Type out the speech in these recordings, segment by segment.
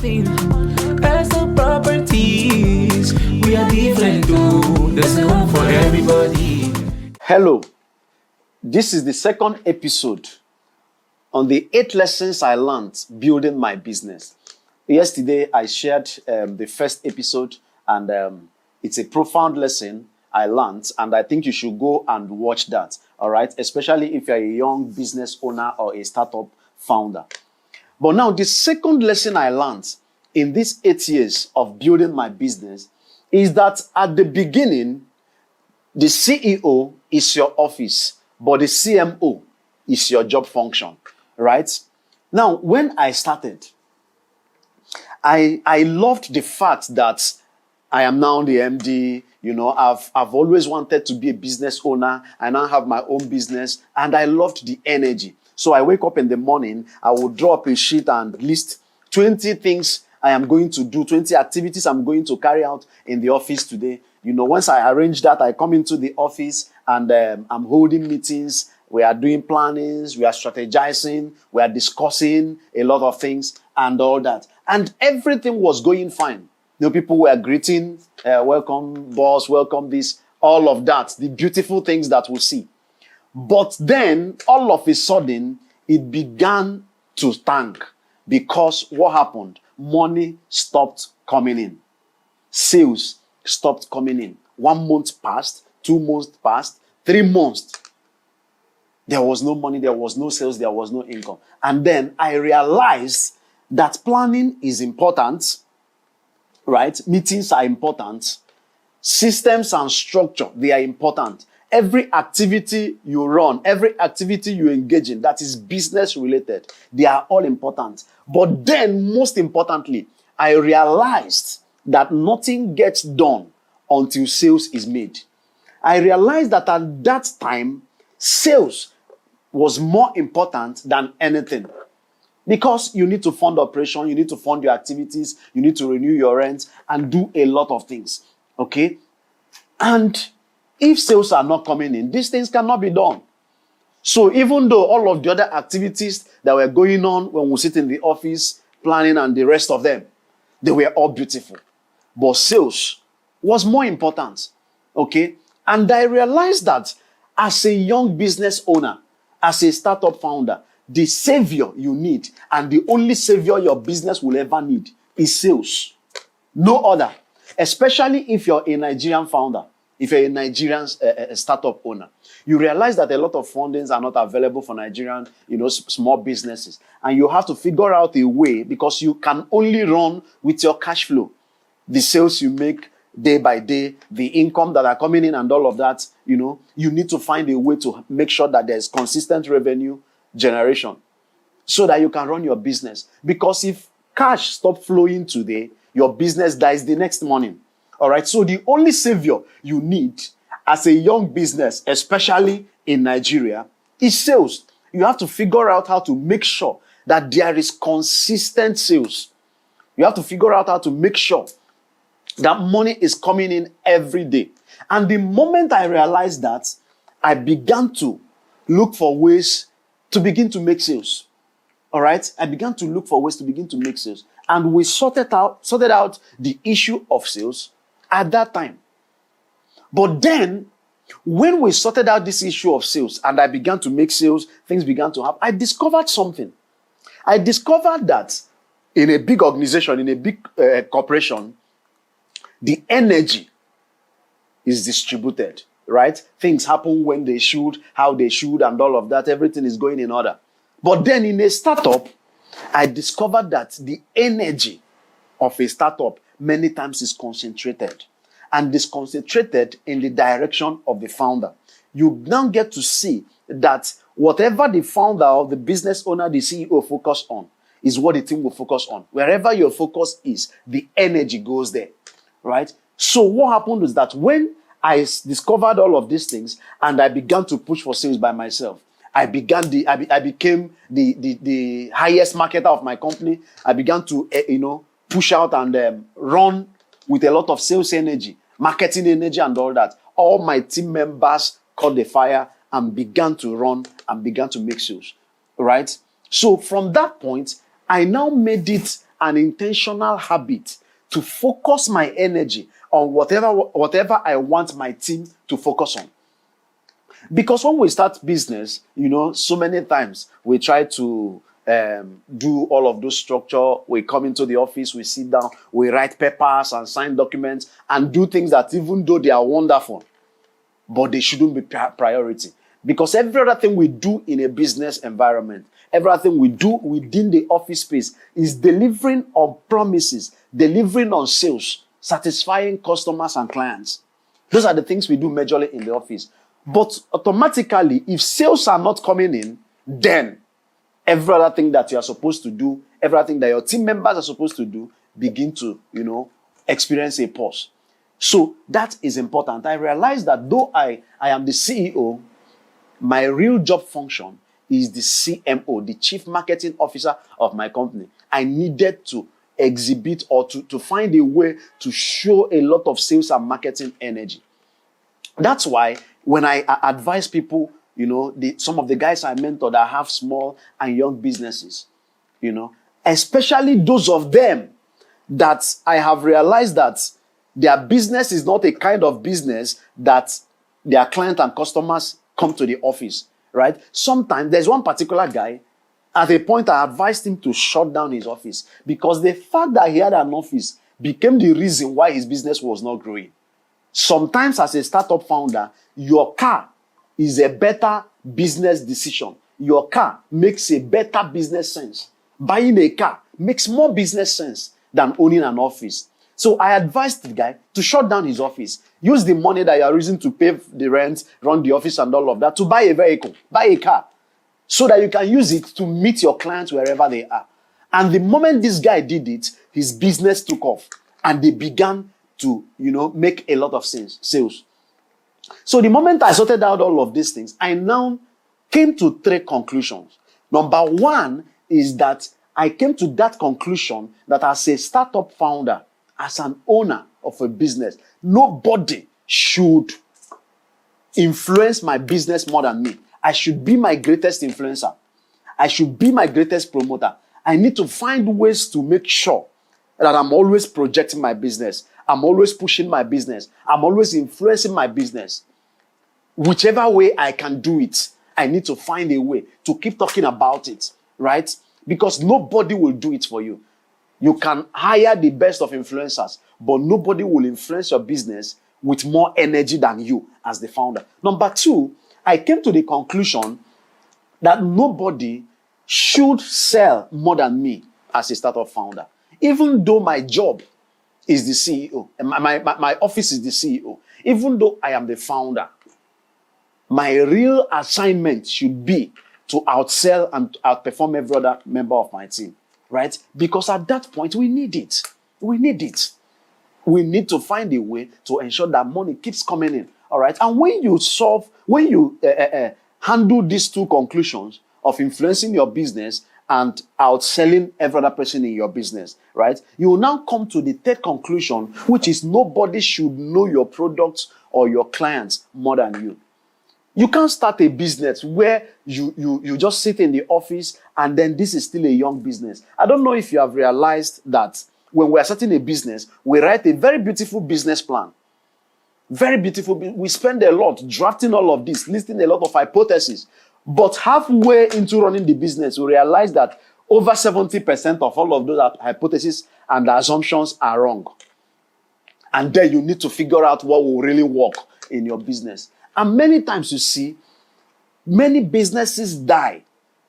something. Personal properties, we are different too. There's a home for everybody. Hello, this is the second episode on the 8 lessons I learned building my business. Yesterday, I shared the first episode, and it's a profound lesson I learned, and I think you should go and watch that, all right? Especially if you're a young business owner or a startup founder. But now, the second lesson I learned in these 8 years of building my business is that at the beginning, the CEO is your office, but the CMO is your job function, right? Now, when I started, I loved the fact that I am now the MD. You know, I've always wanted to be a business owner. I now have my own business, and I loved the energy. So I wake up in the morning, I will draw up a sheet and list 20 things I am going to do, 20 activities I'm going to carry out in the office today. You know, once I arrange that, I come into the office and I'm holding meetings. We are doing plannings, we are strategizing, we are discussing a lot of things and all that. And everything was going fine. You know, people were greeting, welcome boss, welcome this, all of that, the beautiful things that we see. But then, all of a sudden, it began to tank because what happened? Money stopped coming in. Sales stopped coming in. 1 month passed, 2 months passed, 3 months. There was no money, there was no sales, there was no income. And then I realized that planning is important, right? Meetings are important. Systems and structure, they are important. Every activity you run, every activity you engage in that is business related, they are all important. But then, most importantly, I realized that nothing gets done until sales is made. I realized that at that time, sales was more important than anything. Because you need to fund operation, you need to fund your activities, you need to renew your rent and do a lot of things. Okay? And if sales are not coming in, these things cannot be done. So even though all of the other activities that were going on when we sit in the office, planning and the rest of them, they were all beautiful. But sales was more important. Okay? And I realized that as a young business owner, as a startup founder, the savior you need and the only savior your business will ever need is sales. No other. Especially if you're a Nigerian founder, if you're a Nigerian startup owner. You realize that a lot of fundings are not available for Nigerian, small businesses. And you have to figure out a way because you can only run with your cash flow. The sales you make day by day, the income that are coming in and all of that, you need to find a way to make sure that there's consistent revenue generation so that you can run your business. Because if cash stop flowing today, your business dies the next morning. All right. So the only savior you need as a young business, especially in Nigeria, is sales. You have to figure out how to make sure that there is consistent sales. You have to figure out how to make sure that money is coming in every day. And the moment I realized that, I began to look for ways to begin to make sales. All right? I began to look for ways to begin to make sales. And we sorted out the issue of sales at that time. But then, when we sorted out this issue of sales and I began to make sales, things began to happen, I discovered something. I discovered that in a big organization, in a big corporation, the energy is distributed, right? Things happen when they should, how they should, and all of that. Everything is going in order. But then in a startup, I discovered that the energy of a startup many times is concentrated. And is concentrated in the direction of the founder. You now get to see that whatever the founder or the business owner, the CEO focus on, is what the team will focus on. Wherever your focus is, the energy goes there, right? So what happened is that when I discovered all of these things and I began to push for sales by myself, I became the highest marketer of my company. I began to, push out and run with a lot of sales energy, marketing energy and all that. All my team members caught the fire and began to run and began to make sales, right? So from that point, I now made it an intentional habit to focus my energy on whatever I want my team to focus on. Because when we start business, so many times we try to do all of those structure. We come into the office, we sit down, we write papers and sign documents and do things that even though they are wonderful, but they shouldn't be priority. Because every other thing we do in a business environment, everything we do within the office space is delivering on promises, delivering on sales, satisfying customers and clients. Those are the things we do majorly in the office. But automatically, if sales are not coming in, then every other thing that you are supposed to do, everything that your team members are supposed to do, begin to, experience a pause. So that is important. I realized that though I am the CEO, my real job function is the CMO, the Chief Marketing Officer of my company. I needed to exhibit or to find a way to show a lot of sales and marketing energy. That's why when I advise people, some of the guys I mentor that have small and young businesses, especially those of them that I have realized that their business is not a kind of business that their client and customers come to the office, right? Sometimes there's one particular guy, at a point I advised him to shut down his office because the fact that he had an office became the reason why his business was not growing. Sometimes as a startup founder, your car is a better business decision. Your car makes a better business sense. Buying a car makes more business sense than owning an office. So I advised the guy to shut down his office. Use the money that you are using to pay the rent, run the office and all of that to buy a vehicle, buy a car, so that you can use it to meet your clients wherever they are. And the moment this guy did it, his business took off and they began to, make a lot of sales. So the moment I sorted out all of these things, I now came to 3 conclusions. Number 1 is that I came to that conclusion that as a startup founder, as an owner of a business, nobody should influence my business more than me. I should be my greatest influencer. I should be my greatest promoter. I need to find ways to make sure that I'm always projecting my business. I'm always pushing my business. I'm always influencing my business. Whichever way I can do it, I need to find a way to keep talking about it, right? Because nobody will do it for you. You can hire the best of influencers, but nobody will influence your business with more energy than you as the founder. Number 2, I came to the conclusion that nobody should sell more than me as a startup founder. Even though my job is the CEO, my office is the CEO, even though I am the founder, my real assignment should be to outsell and outperform every other member of my team, right? Because at that point, we need it. We need it. We need to find a way to ensure that money keeps coming in, all right? And when you handle these 2 conclusions of influencing your business and outselling every other person in your business, right? You will now come to the 3rd conclusion, which is nobody should know your products or your clients more than you. You can't start a business where you just sit in the office and then this is still a young business. I don't know if you have realized that when we are starting a business, we write a very beautiful business plan. Very beautiful. We spend a lot drafting all of this, listing a lot of hypotheses. But halfway into running the business, we realize that over 70% of all of those hypotheses and assumptions are wrong. And then you need to figure out what will really work in your business. And many times you see, many businesses die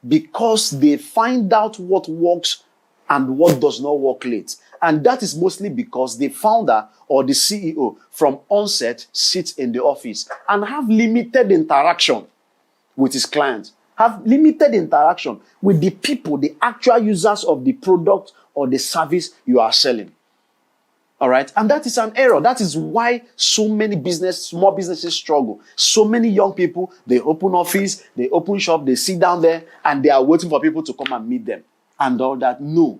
because they find out what works and what does not work late. And that is mostly because the founder or the CEO from onset sits in the office and have limited interaction with his clients, have limited interaction with the people, the actual users of the product or the service you are selling. All right. And that is an error. That is why so many small businesses struggle. So many young people, they open office, they open shop, they sit down there and they are waiting for people to come and meet them and all that. No.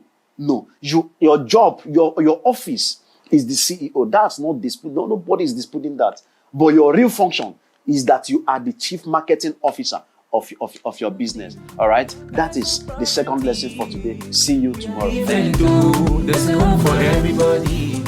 Your job, your office is the CEO. That's not disputed. Nobody is disputing that. But your real function is that you are the chief marketing officer of your business. All right, that is the second lesson for today. See you tomorrow. Different, oh, there's a home for everybody.